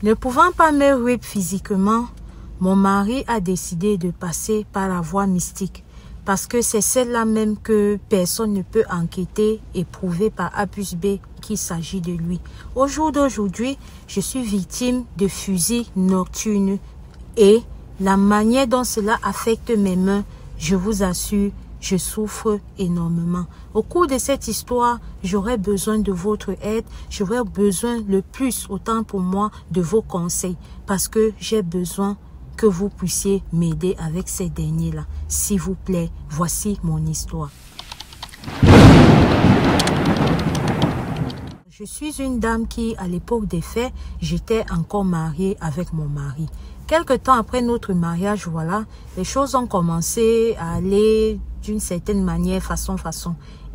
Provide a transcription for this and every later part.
Ne pouvant pas me rape physiquement, mon mari a décidé de passer par la voie mystique. Parce que c'est celle-là même que personne ne peut enquêter et prouver par A plus B qu'il s'agit de lui. Au jour d'aujourd'hui, je suis victime de fusils nocturnes et la manière dont cela affecte mes mains, je vous assure, je souffre énormément. Au cours de cette histoire, j'aurais besoin de votre aide, j'aurais besoin le plus, autant pour moi, de vos conseils parce que j'ai besoin que vous puissiez m'aider avec ces derniers-là. S'il vous plaît, voici mon histoire. Je suis une dame qui, à l'époque des faits, j'étais encore mariée avec mon mari. Quelque temps après notre mariage, voilà, les choses ont commencé à aller d'une certaine manière, façon.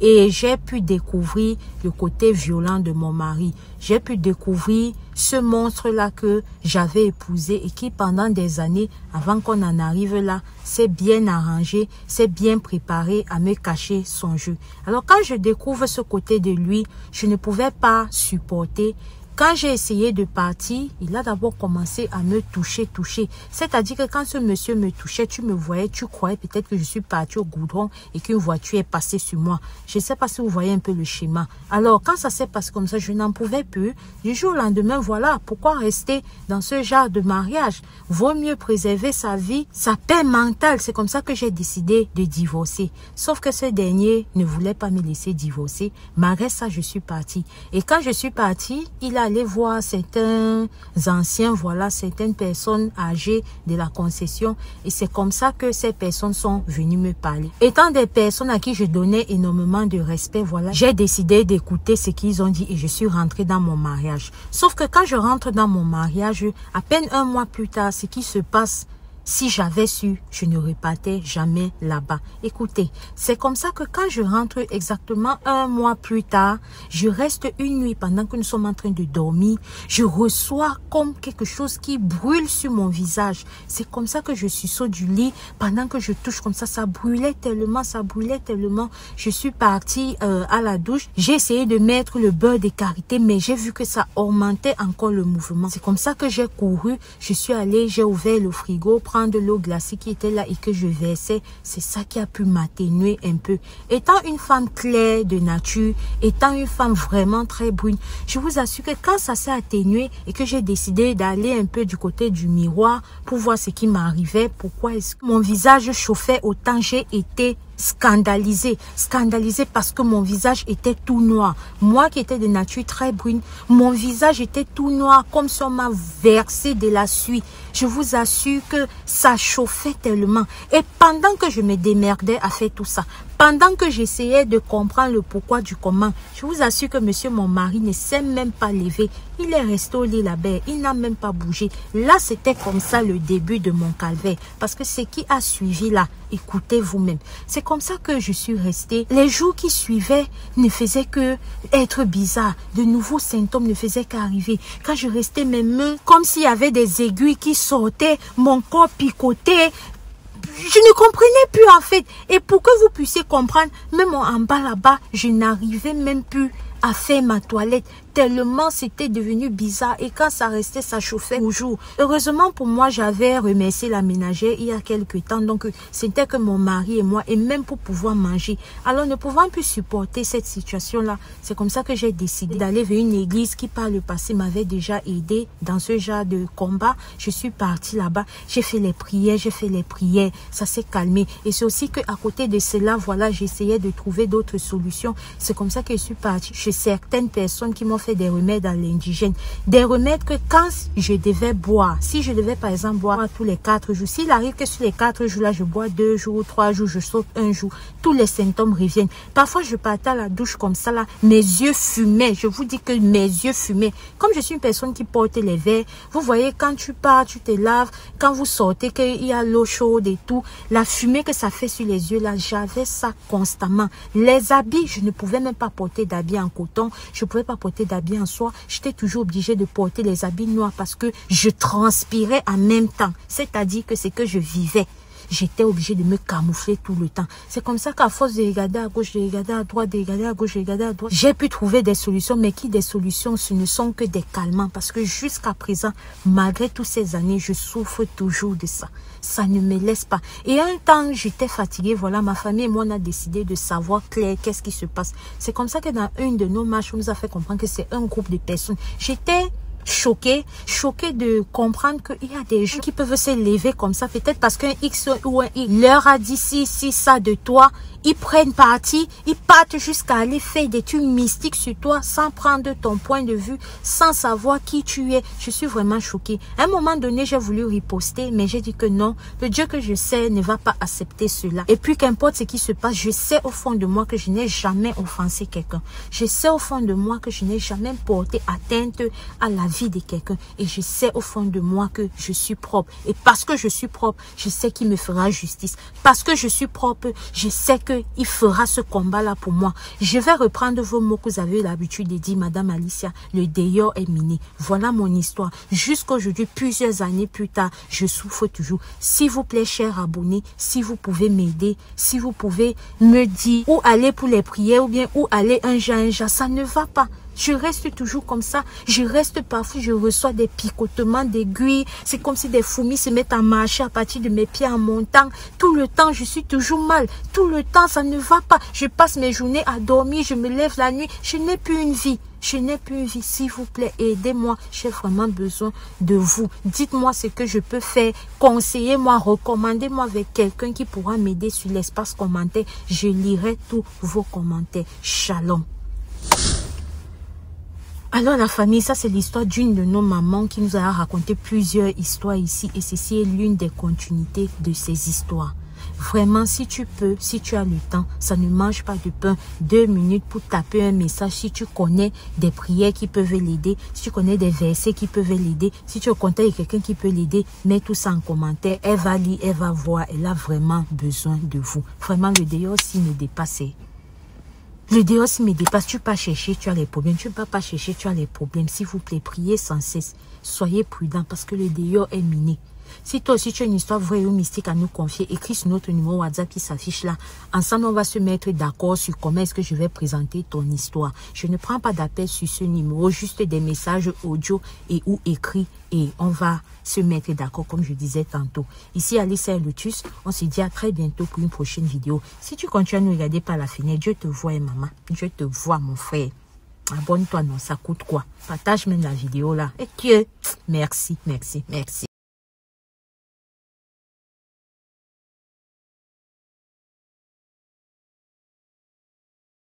Et j'ai pu découvrir le côté violent de mon mari. J'ai pu découvrir ce monstre-là que j'avais épousé et qui, pendant des années, avant qu'on en arrive là, s'est bien arrangé, s'est bien préparé à me cacher son jeu. Alors, quand je découvre ce côté de lui, je ne pouvais pas supporter. Quand j'ai essayé de partir, il a d'abord commencé à me toucher. C'est-à-dire que quand ce monsieur me touchait, tu me voyais, tu croyais peut-être que je suis partie au goudron et qu'une voiture est passée sur moi. Je ne sais pas si vous voyez un peu le schéma. Alors, quand ça s'est passé comme ça, je n'en pouvais plus. Du jour au lendemain, voilà, pourquoi rester dans ce genre de mariage? Vaut mieux préserver sa vie, sa paix mentale. C'est comme ça que j'ai décidé de divorcer. Sauf que ce dernier ne voulait pas me laisser divorcer. Malgré ça, je suis partie. Et quand je suis partie, il a allé voir certains anciens, voilà, certaines personnes âgées de la concession et c'est comme ça que ces personnes sont venues me parler. Étant des personnes à qui je donnais énormément de respect, voilà, j'ai décidé d'écouter ce qu'ils ont dit et je suis rentrée dans mon mariage. Sauf que quand je rentre dans mon mariage, à peine un mois plus tard, ce qui se passe, si j'avais su, je ne repartais jamais là-bas. Écoutez, c'est comme ça que quand je rentre exactement un mois plus tard, je reste une nuit pendant que nous sommes en train de dormir. Je reçois comme quelque chose qui brûle sur mon visage. C'est comme ça que je suis saut du lit. Pendant que je touche comme ça brûlait tellement. Je suis partie à la douche. J'ai essayé de mettre le beurre de karité, mais j'ai vu que ça augmentait encore le mouvement. C'est comme ça que j'ai couru. Je suis allée, j'ai ouvert le frigo, prendre l'eau glacée qui était là et que je versais, c'est ça qui a pu m'atténuer un peu. Étant une femme claire de nature, étant une femme vraiment très brune, je vous assure que quand ça s'est atténué et que j'ai décidé d'aller un peu du côté du miroir pour voir ce qui m'arrivait, pourquoi est-ce que mon visage chauffait autant, j'ai été scandalisée parce que mon visage était tout noir. Moi qui étais de nature très brune, mon visage était tout noir comme si on m'a versé de la suie. Je vous assure que ça chauffait tellement. Et pendant que je me démerdais à faire tout ça, pendant que j'essayais de comprendre le pourquoi du comment, je vous assure que monsieur mon mari ne s'est même pas levé. Il est resté au lit là-bas, il n'a même pas bougé. Là, c'était comme ça le début de mon calvaire. Parce que ce qui a suivi là, écoutez vous-même. C'est comme ça que je suis restée. Les jours qui suivaient ne faisaient que être bizarres. De nouveaux symptômes ne faisaient qu'arriver. Quand je restais mes mains, comme s'il y avait des aiguilles qui sortaient, mon corps picotait. Je ne comprenais plus en fait. Et pour que vous puissiez comprendre, même en bas là-bas, je n'arrivais même plus à faire ma toilette. Tellement c'était devenu bizarre et quand ça restait, ça chauffait toujours. Heureusement pour moi, j'avais remercié la ménagère il y a quelques temps. Donc c'était que mon mari et moi, et même pour pouvoir manger. Alors ne pouvant plus supporter cette situation-là, c'est comme ça que j'ai décidé d'aller vers une église qui par le passé m'avait déjà aidé dans ce genre de combat. Je suis partie là-bas, j'ai fait les prières, ça s'est calmé. Et c'est aussi qu'à côté de cela, voilà, j'essayais de trouver d'autres solutions. C'est comme ça que je suis partie chez certaines personnes qui m'ont fait des remèdes à l'indigène. Des remèdes que quand je devais boire, si je devais par exemple boire tous les 4 jours, s'il arrive que sur les 4 jours là, je bois 2 jours, 3 jours, je saute un jour, tous les symptômes reviennent. Parfois, je partais à la douche comme ça là, mes yeux fumaient. Je vous dis que mes yeux fumaient. Comme je suis une personne qui porte les verres, vous voyez, quand tu pars, tu te laves, quand vous sortez, qu'il y a l'eau chaude et tout, la fumée que ça fait sur les yeux là, j'avais ça constamment. Les habits, je ne pouvais même pas porter d'habits en coton, je ne pouvais pas porter d'habits en soie. J'étais toujours obligée de porter les habits noirs parce que je transpirais en même temps. C'est-à-dire que c'est que je vivais. j'étais obligée de me camoufler tout le temps. C'est comme ça qu'à force de regarder à gauche, de regarder à droite, de regarder à gauche, de regarder à droite, j'ai pu trouver des solutions, mais qui des solutions, ce ne sont que des calmants. Parce que jusqu'à présent, malgré toutes ces années, je souffre toujours de ça. Ça ne me laisse pas. Et un temps, j'étais fatiguée. Voilà, ma famille et moi, on a décidé de savoir clair qu'est-ce qui se passe. C'est comme ça que dans une de nos marches, on nous a fait comprendre que c'est un groupe de personnes. J'étais choquée de comprendre qu'il y a des gens qui peuvent se lever comme ça, peut-être parce qu'un X ou un Y leur a dit si ça de toi, ils prennent parti, ils partent jusqu'à aller faire des trucs mystiques sur toi sans prendre ton point de vue, sans savoir qui tu es. Je suis vraiment choquée. À un moment donné, j'ai voulu riposter, mais j'ai dit que non, le Dieu que je sais ne va pas accepter cela. Et puis qu'importe ce qui se passe, je sais au fond de moi que je n'ai jamais offensé quelqu'un. Je sais au fond de moi que je n'ai jamais porté atteinte à la vie de quelqu'un. Et je sais au fond de moi que je suis propre. Et parce que je suis propre, je sais qu'il me fera justice. Parce que je suis propre, je sais qu'il fera ce combat-là pour moi. Je vais reprendre vos mots que vous avez l'habitude de dire, Madame Alicia, le dehors est miné. Voilà mon histoire. Jusqu'aujourd'hui, plusieurs années plus tard, je souffre toujours. S'il vous plaît, chers abonnés, si vous pouvez m'aider, si vous pouvez me dire où aller pour les prières ou bien où aller un jour, ça ne va pas. Je reste toujours comme ça. Je reste parfois, je reçois des picotements d'aiguilles. C'est comme si des fourmis se mettent à marcher à partir de mes pieds en montant. Tout le temps, je suis toujours mal. Tout le temps, ça ne va pas. Je passe mes journées à dormir. Je me lève la nuit. Je n'ai plus une vie. Je n'ai plus une vie. S'il vous plaît, aidez-moi. J'ai vraiment besoin de vous. Dites-moi ce que je peux faire. Conseillez-moi, recommandez-moi avec quelqu'un qui pourra m'aider sur l'espace commentaire. Je lirai tous vos commentaires. Shalom. Alors la famille, ça c'est l'histoire d'une de nos mamans qui nous a raconté plusieurs histoires ici. Et ceci est l'une des continuités de ces histoires. Vraiment, si tu peux, si tu as le temps, ça ne mange pas de pain. 2 minutes pour taper un message. Si tu connais des prières qui peuvent l'aider, si tu connais des versets qui peuvent l'aider, si tu es content de quelqu'un qui peut l'aider, mets tout ça en commentaire. Elle va lire, elle va voir. Elle a vraiment besoin de vous. Vraiment, le dehors s'il me dépasse. Le dehors s'il me dépasse, tu ne vas pas chercher, tu as les problèmes. Tu ne vas pas chercher, tu as les problèmes. S'il vous plaît, priez sans cesse. Soyez prudents parce que le dehors est miné. Si toi aussi tu as une histoire vraie ou mystique à nous confier, écris sur notre numéro WhatsApp qui s'affiche là. Ensemble, on va se mettre d'accord sur comment est-ce que je vais présenter ton histoire. Je ne prends pas d'appel sur ce numéro, juste des messages audio et ou écrits. Et on va se mettre d'accord comme je disais tantôt. Ici, Alice et Lotus, on se dit à très bientôt pour une prochaine vidéo. Si tu continues à nous regarder par la fenêtre, Dieu te voit, maman. Dieu te voit, mon frère. Abonne-toi, non, ça coûte quoi? Partage même la vidéo là. Et que, merci, merci, merci.